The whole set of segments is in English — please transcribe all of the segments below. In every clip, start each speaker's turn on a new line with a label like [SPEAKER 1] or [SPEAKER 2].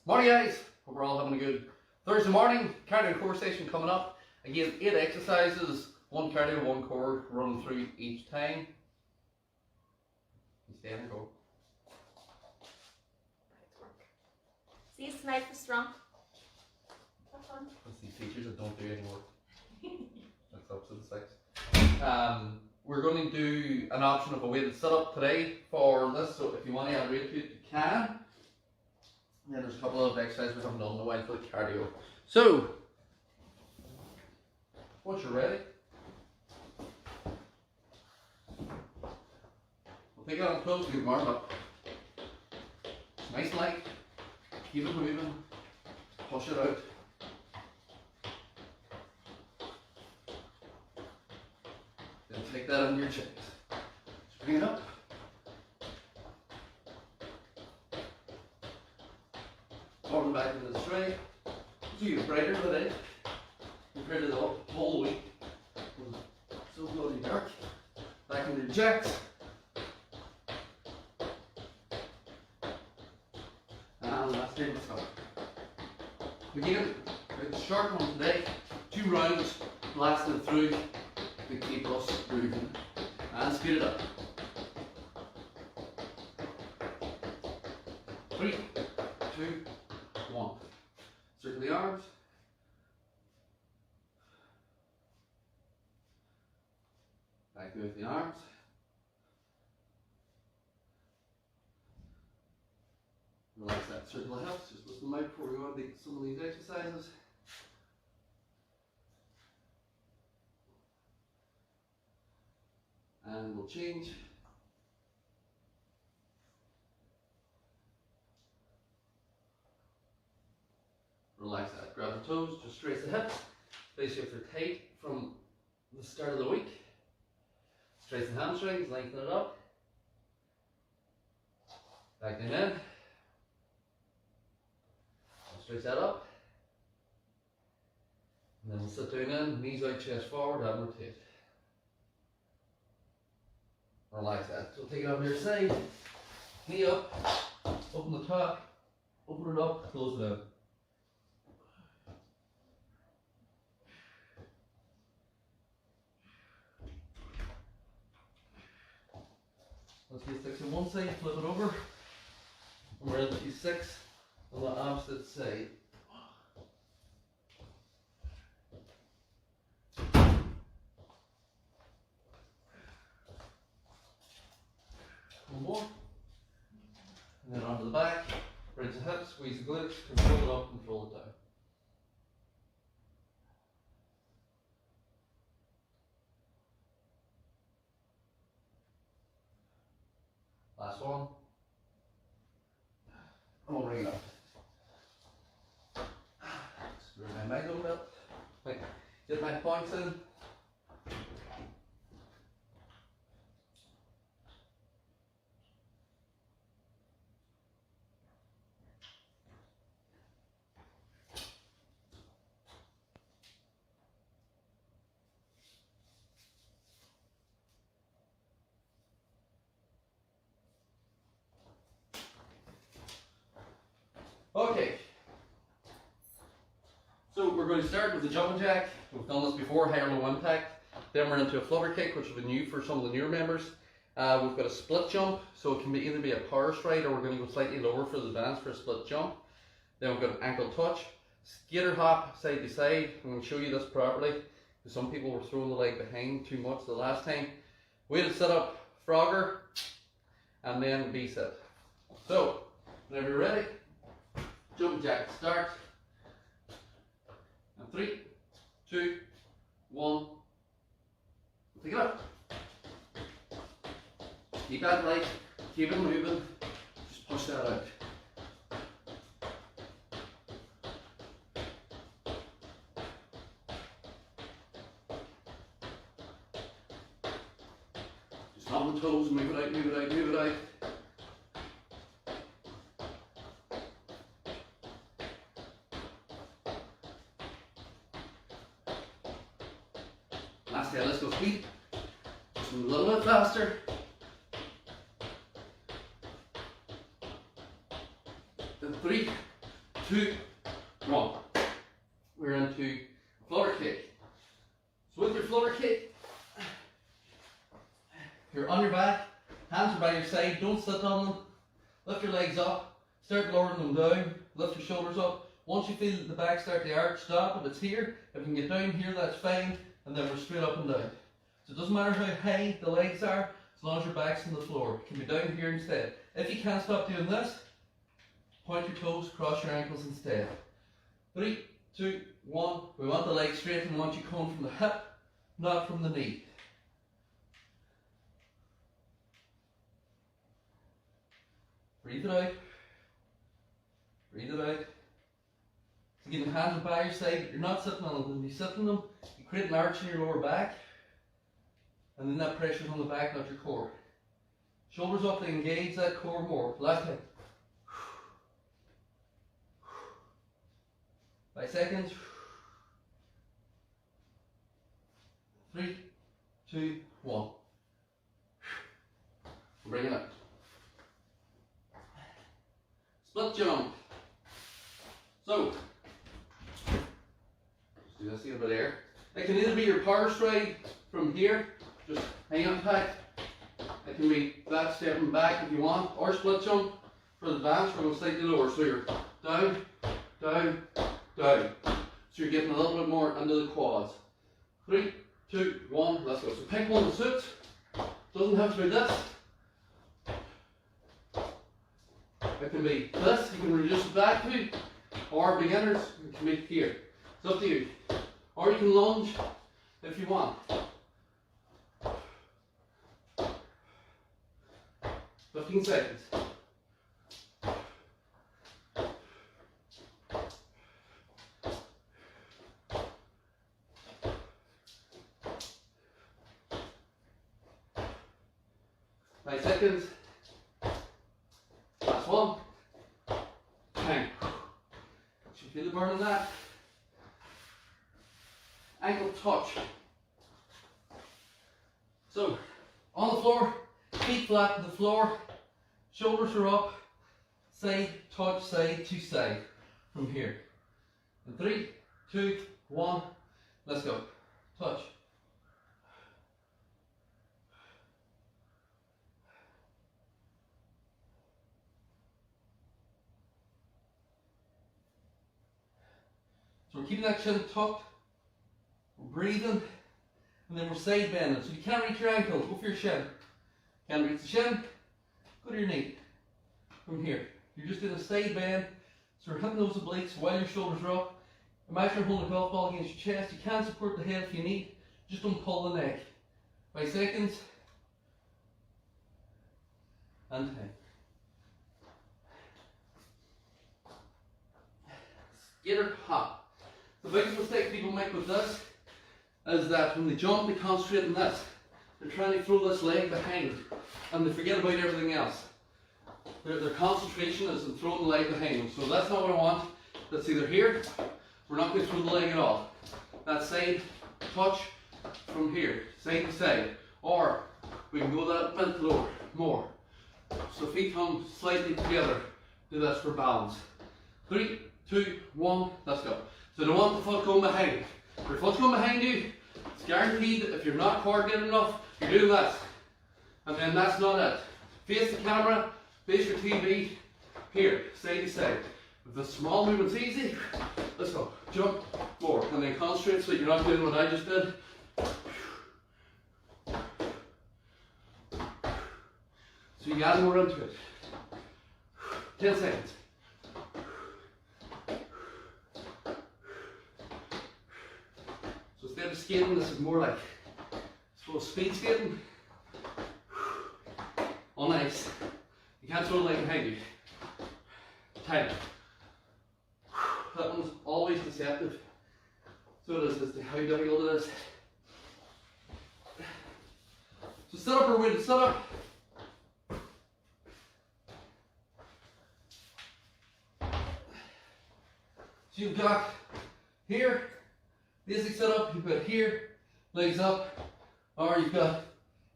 [SPEAKER 1] Morning guys, hope we're all having a good Thursday morning. Cardio core session coming up. Again, 8 exercises, 1 cardio, 1 core, running through each time. You stay and go.
[SPEAKER 2] See you tonight for strong. Have fun.
[SPEAKER 1] Let's see features that don't do any work. That's up to the 6. We're going to do an option of a weighted sit-up today for this, so if you want to add weight to it, you can. And then there's a couple of exercises we haven't done in a while for the cardio. So, once you're ready, we'll take it on close, get warmed up. Nice and light, keep it moving, push it out. Then take that on your chest. Just bring it up. Forward back into the straight. So you're brighter today compared to the whole week. So bloody dark. Back into the jacks. And last table stop. Again, a short one today. 2 rounds blasted through to keep us moving. And speed it up. 3, 2, 1. Circle the arms. Back with the arms. Relax that circle of hips. Just listen out before we go on to some of these exercises. And we'll change. Relax that. Grab the toes, just trace the hips. Basically, if they're tight from the start of the week, straighten the hamstrings, lengthen it up. Back down in. Stretch that up. And then we'll sit down in, knees out, chest forward, and rotate. Relax that. So take it on your side. Knee up, open the top, open it up, close it out. Let's get 6 on one side, flip it over. And we're in the 6 on the opposite side. One more. And then onto the back. Bridge the hips, squeeze the glutes, control it up, control it down. Last one. And we'll bring it up. Screw my leg a little bit. Right. Get my points in. Okay, so we're going to start with the jumping jack. We've done this before, high or low impact. Then we're into a flutter kick, which will be new for some of the newer members. We've got a split jump, so it can be either be a power stride or we're going to go slightly lower for the advance for a split jump. Then we've got an ankle touch, skater hop side to side. I'm going to show you this properly because some people were throwing the leg behind too much the last time. Weighted sit up, frogger, and then V-sit. So, whenever you're ready, jumping jack start. And 3, 2, 1. Pick it up. Keep that light, keep it moving. Just push that out. Just on the toes, move it out, move it out, move it out. Last guy, let's go speed. Just move a little bit faster. And 3, 2, 1. We're into flutter kick. So with your flutter kick, you're on your back, hands are by your side, don't sit on them. Lift your legs up, start lowering them down, lift your shoulders up. Once you feel the back start to arch, stop. If it's here, if you can get down here, that's fine. And then we're straight up and down. So it doesn't matter how high the legs are, as long as your back's on the floor. It can be down here instead. If you can't stop doing this, point your toes, cross your ankles instead. 3, 2, 1. We want the legs straight and we want you coming from the hip, not from the knee. Breathe it out. Breathe it out. Again, the hands are by your side, but you're not sitting on them. When you sit on them, you create an arch in your lower back, and then that pressure's on the back, not your core. Shoulders up to engage that core more. Last time. 5 seconds. 3, 2, 1. Bring it up. Split jump. So, let's do this a bit there. It can either be your power stride from here, just hang on tight. It can be that stepping back if you want, or split jump for the advance, we're going slightly lower. So you're down, down, down. So you're getting a little bit more into the quads. 3, 2, 1, let's go. So pick one that suits. Doesn't have to be this. It can be this, you can reduce it back to, or beginners, it can be here. It's up to you. Or you can lunge if you want. 15 seconds. Five seconds. Last one. Bang. Should you feel the burn on that? Ankle touch. So, on the floor, feet flat to the floor, shoulders are up, side, touch, side to side from here. In 3, 2, 1, let's go. Touch. So we're keeping that chin tucked, we're breathing, and then we're side bending. So if you can't reach your ankle, go for your shin. Can't reach the shin, go to your knee. From here, you're just doing a side bend, so we're hitting those obliques while your shoulders are up. Imagine you're holding a golf ball against your chest. You can support the head if you need, just don't pull the neck. 5 seconds, and 10. Skater hop. The biggest mistake people make with this is that when they jump, they concentrate on this. They're trying to throw this leg behind, and they forget about everything else. Their concentration is in throwing the leg behind them. So that's not what I want. That's either here, we're not going to throw the leg at all. That side touch from here, side to side. Or we can go that bit lower, more. So feet come slightly together. Do this for balance. 3, 2, 1, let's go. So don't want the foot going behind you. If your foot's going behind you, it's guaranteed that if you're not coordinated enough, you're doing this. And then that's not it. Face the camera, face your TV, here, side to side. If the small movement's easy, let's go. Jump, more. And then concentrate so that you're not doing what I just did. So you add more into it. 10 seconds. So instead of skating, this is more like speed skating on ice. You can't throw the leg behind you. Tight. That one's always deceptive. So it is as to how difficult it is. So set up or way to set up. So you've got here, basic setup, you've got here, legs up, or you've got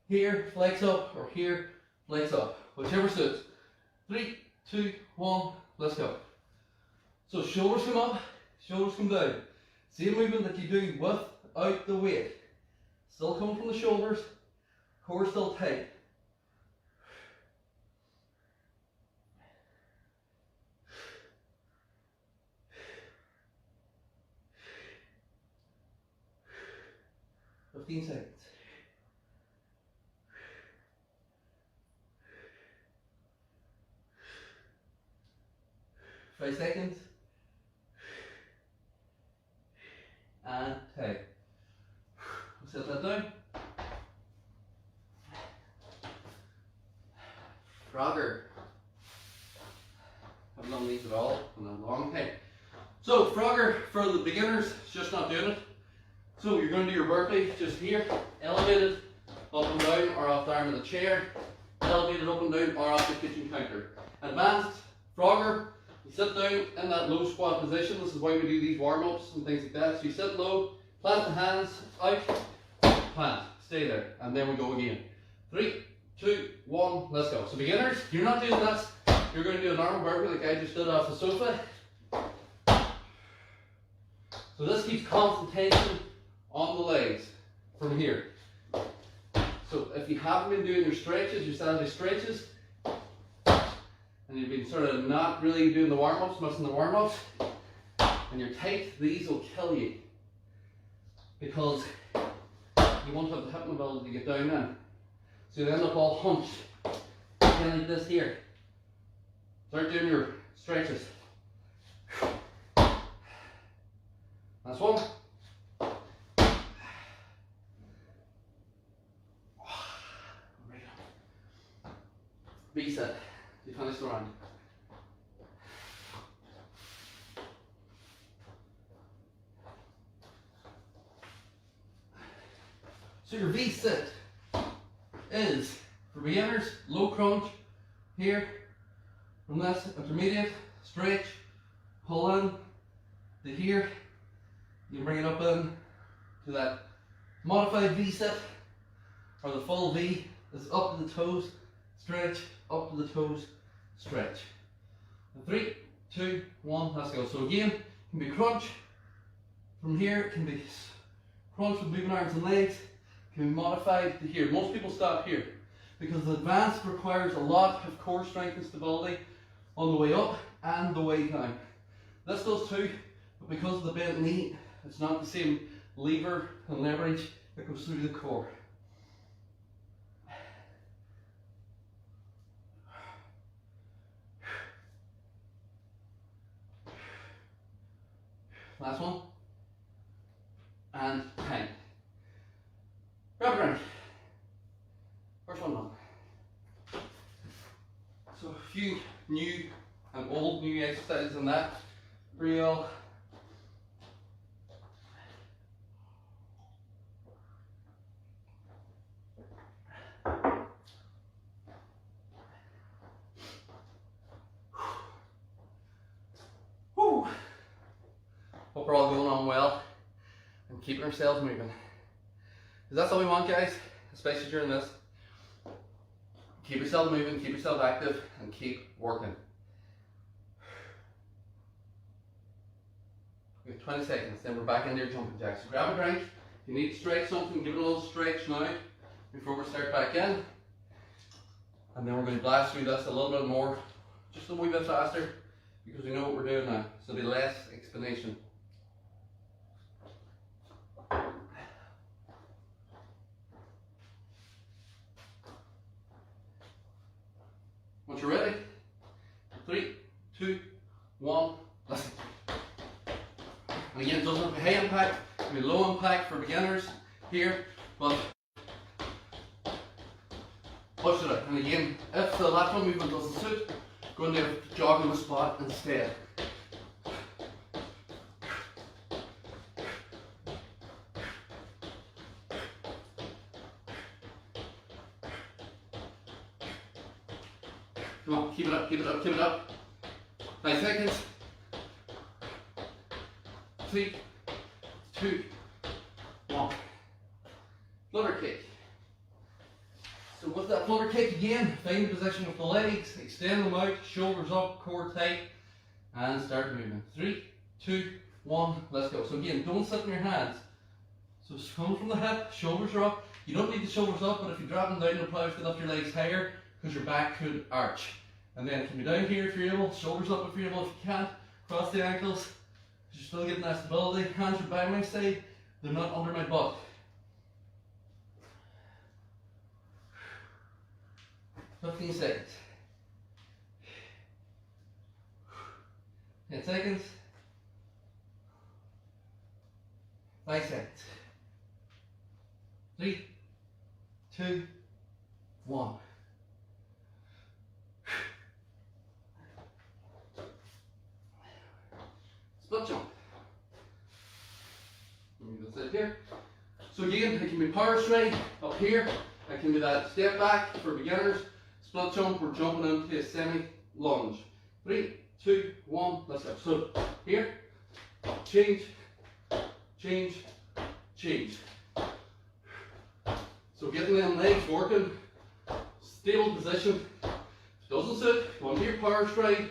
[SPEAKER 1] here, legs up, or here, legs up. Whichever suits. 3, 2, 1, let's go. So shoulders come up, shoulders come down. Same movement that you do without the weight. Still coming from the shoulders, core still tight. 15 seconds. Five seconds. And tight. Set that down. Frogger. Haven't done these at all in a long time. So Frogger for the beginners, just not doing it. So you're going to do your burpee just here, elevated up and down or off the arm of the chair, elevated up and down or off the kitchen counter. Advanced Frogger, you sit down in that low squat position. This is why we do these warm-ups and things like that. So you sit low, plant the hands out, plant, stay there, and then we go again. 3, 2, 1, let's go. So beginners, you're not doing this. You're going to do a normal burpee like I just did off the sofa. So this keeps constant tension on the legs from here. So if you haven't been doing your stretches, your Saturday stretches, and you've been sort of not really doing the warm-ups, missing the warm-ups, and you're tight, these will kill you. Because you won't have the hip mobility to get down in. So you'll end up all hunched, kind of like this here. Start doing your stretches. Last one. Reset. You finish the round. So your V sit is for beginners, low crunch here. From this intermediate, stretch, pull in to here. You bring it up in to that modified V sit, or the full V is up to the toes, stretch, up to the toes, stretch. And 3, 2, 1, let's go. So again, it can be crunch. From here, it can be crunch with moving arms and legs. It can be modified to here. Most people stop here because the advanced requires a lot of core strength and stability on the way up and the way down. This does too, but because of the bent knee, it's not the same lever and leverage that goes through the core. Last one. And time. Grab it around. First one done. So a few new and old new exercises in that for you all. Whew. Hope we're all going on well and keeping ourselves moving. Because that's all we want, guys, especially during this. Keep yourself moving, keep yourself active, and keep working. We have 20 seconds, then we're back into your jumping jacks. So grab a drink. If you need to stretch something, give it a little stretch now before we start back in. And then we're going to blast through this a little bit more, just a wee bit faster, because we know what we're doing now. So there'll be less explanation. Once you're ready, 3, 2, 1, listen. And again, it doesn't have to be high impact, it can be low impact for beginners here, but push it out. And again, if the lateral movement doesn't suit, go in there, jog on the spot instead. Come on, keep it up, keep it up, keep it up. 5 seconds. 3, 2, 1. Flutter kick. So with that flutter kick again, find the position with the legs, extend them out, shoulders up, core tight, and start moving. 3, 2, 1, let's go. So again, don't sit on your hands. So it's coming from the hip, shoulders are up. You don't need the shoulders up, but if you drop them down, you'll probably have to lift your legs higher because your back could arch. And then it can be down here if you're able, shoulders up if you're able. If you can't, cross the ankles. You're still getting that stability. Hands are by my side, they're not under my butt. 15 seconds. 10 seconds. 5 seconds. 3, 2, 1. Split jump. That's it here. So again, it can be power straight up here. It can be that step back for beginners. Split jump, we're jumping into a semi lunge. 3, 2, 1, let's go. So here, change, change, change. So getting them legs working, stable position. If it doesn't suit, go into your power stride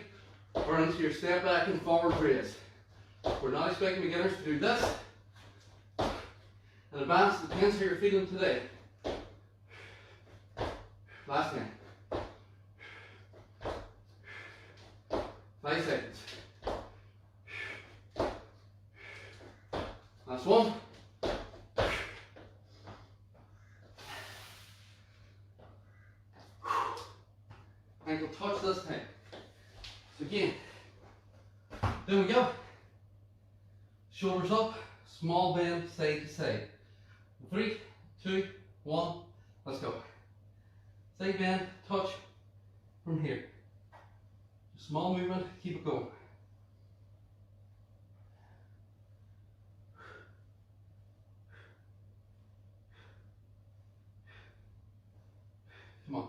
[SPEAKER 1] or into your step back and forward raise. We're not expecting beginners to do this. In advance, depends how you're feeling today. Last 10. 5 seconds. Last one. Ankle touch this time. So again, there we go. Shoulders up, small bend side to side. 3, 2, 1, let's go. Side bend, touch from here. Small movement, keep it going. Come on.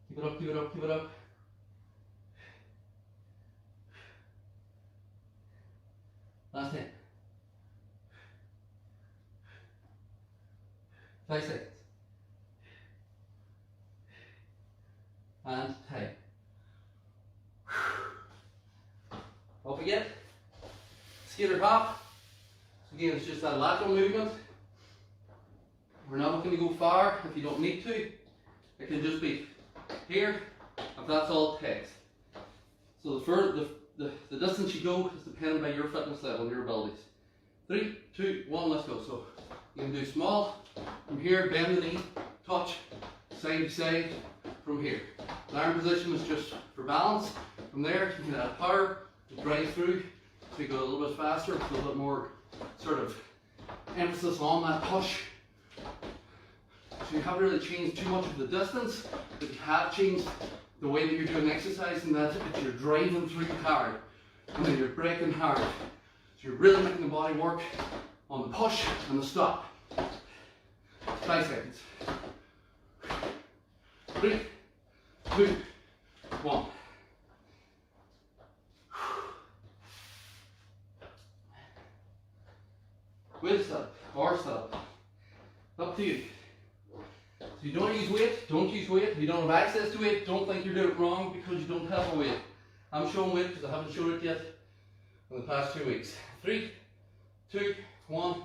[SPEAKER 1] Keep it up, keep it up, keep it up. Last 10. 5 seconds. And tight. Up again. Skater hop. So again, it's just that lateral movement. We're not looking to go far if you don't need to. It can just be here, if that's all it takes. So the distance you go is dependent by your fitness level and your abilities. 3, 2, 1, let's go. So you can do small from here, bend the knee, touch, side to side from here. The arm position is just for balance. From there, you can add power to drive through, so you go a little bit faster, with a little bit more sort of emphasis on that push. So you haven't really changed too much of the distance, but you have changed the way that you're doing exercise, and that you're driving through hard, and then you're braking hard. So you're really making the body work on the push and the stop. 5 seconds. 3, 2, 1. Weight setup or setup. Up to you. So you don't use weight, don't use weight. If you don't have access to weight, don't think you're doing it wrong because you don't have a weight. I'm showing weight because I haven't showed it yet in the past 2 weeks. 3, 2, 1,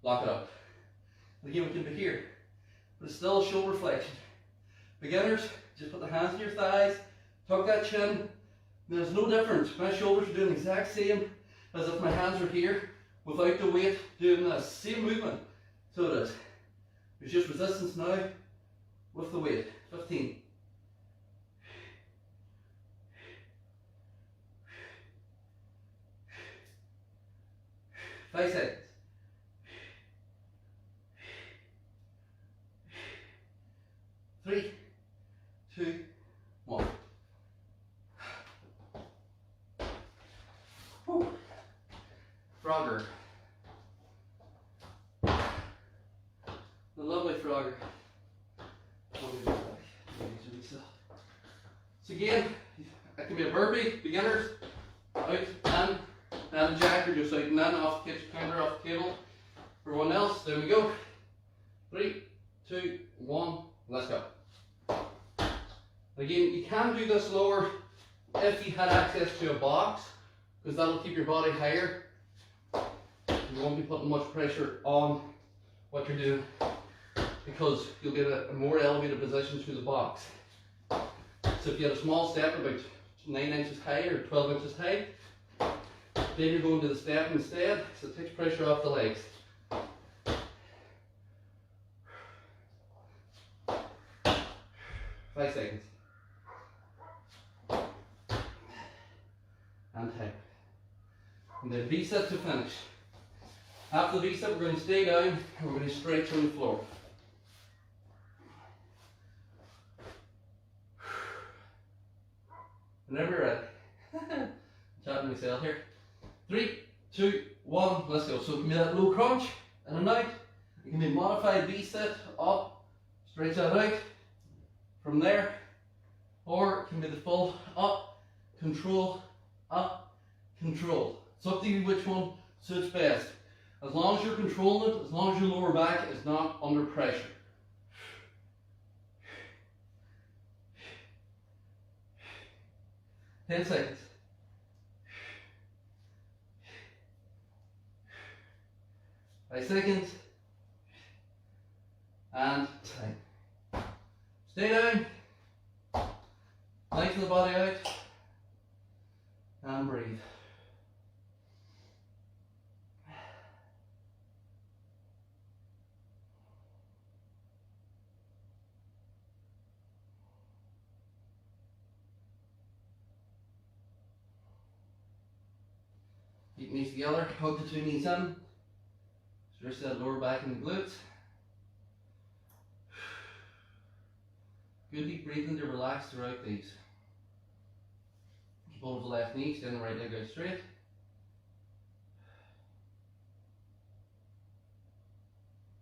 [SPEAKER 1] lock it up. Again, we can be here, but it's still a shoulder flexion. Beginners, just put the hands to your thighs, tuck that chin. There's no difference. My shoulders are doing the exact same as if my hands are here without the weight, doing the same movement. So it is. It's just resistance now with the weight. 15. 5 seconds. 3, 2, 1. Whew. Frogger. The lovely Frogger. So again, it can be a burpee, beginners, out and a jack, or just out and in, off the kitchen counter, off the table. For everyone else, there we go. 3, 2, 1, let's go. Again, you can do this lower if you had access to a box because that'll keep your body higher. You won't be putting much pressure on what you're doing, because you'll get a more elevated position through the box. So if you had a small step about 9 inches high or 12 inches high, then you're going to the step instead, so it takes pressure off the legs. 5 seconds. And tap. And then V-sit to finish. After the V-sit, we're going to stay down and we're going to stretch on the floor. Whenever you're ready. Chatting myself here. 3, 2, 1, let's go. So it can be that low crunch and a night. It can be modified V-sit, up, stretch that out from there. Or it can be the full up, control, up, control. It's up to you which one suits best. As long as you're controlling it, as long as your lower back is not under pressure. 10 seconds. 5 seconds. And time. Stay down. Lengthen the body out. And breathe. Keep knees together, hug the 2 knees in. Stretch that lower back and the glutes. Good deep breathing to relax throughout these. Keep hold of the left knee, extend the right leg out straight.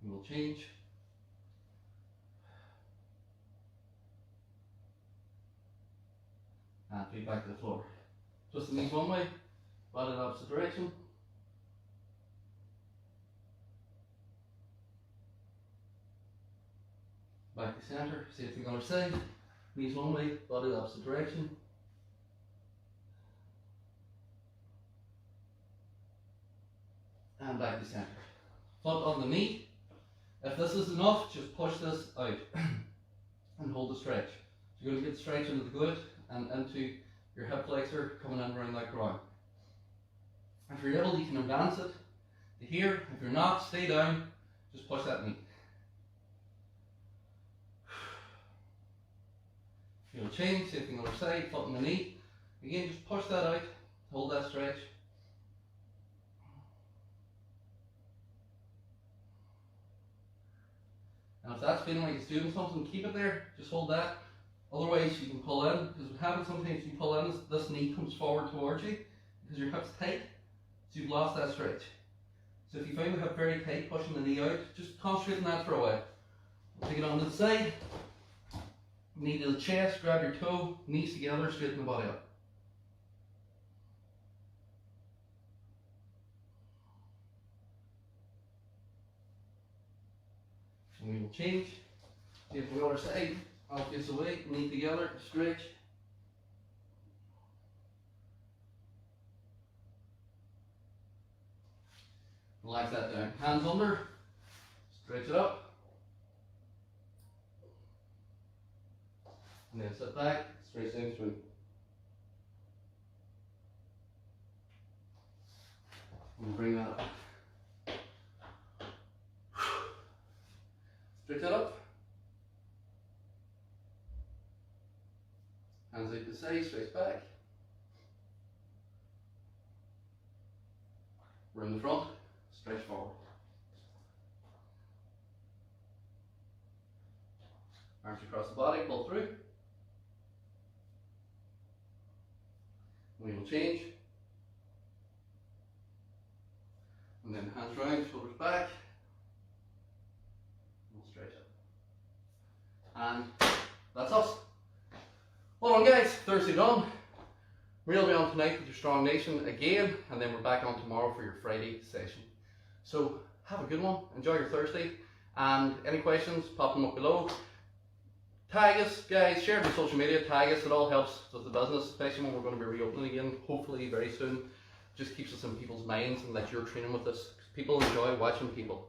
[SPEAKER 1] We will change. And feet back to the floor. Twist the knees one way. Body in the opposite direction. Back to center, same thing on our side. Knees one way, body in the opposite direction. And back to center. Foot on the knee. If this is enough, just push this out and hold the stretch. So you're going to get stretch into the glute and into your hip flexor coming in around that groin. If you're able, you can advance it to here. If you're not, stay down. Just push that knee. You'll change, same thing on the other side, foot on the knee. Again, just push that out, hold that stretch. And if that's feeling like it's doing something, keep it there, just hold that. Otherwise, you can pull in, because what happens sometimes you pull in, this knee comes forward towards you, because your hip's tight. So you've lost that stretch. So if you find the hip very tight, pushing the knee out, just concentrate on that for a while. Take it on to the side. Knee to the chest, grab your toe, knees together, straighten the body up. And we will change. If the other side, I'll face away, knee together, stretch. Relax that down. Hands under, stretch it up. And then sit back, stretch down through. And bring that up. Stretch that up. Hands out to the side, stretch back. Round the front, stretch forward. Arms across the body, pull through. We will change. And then hands round, shoulders back. We'll stretch up. And that's us. Well done guys, Thursday done. We'll be on tonight with your Strong Nation again, and then we're back on tomorrow for your Friday session. So have a good one, enjoy your Thursday, and any questions, pop them up below. Tag us, guys, share it on social media, tag us, it all helps with the business, especially when we're going to be reopening again, hopefully very soon. just keeps us in people's minds and that you're training with us. People enjoy watching people.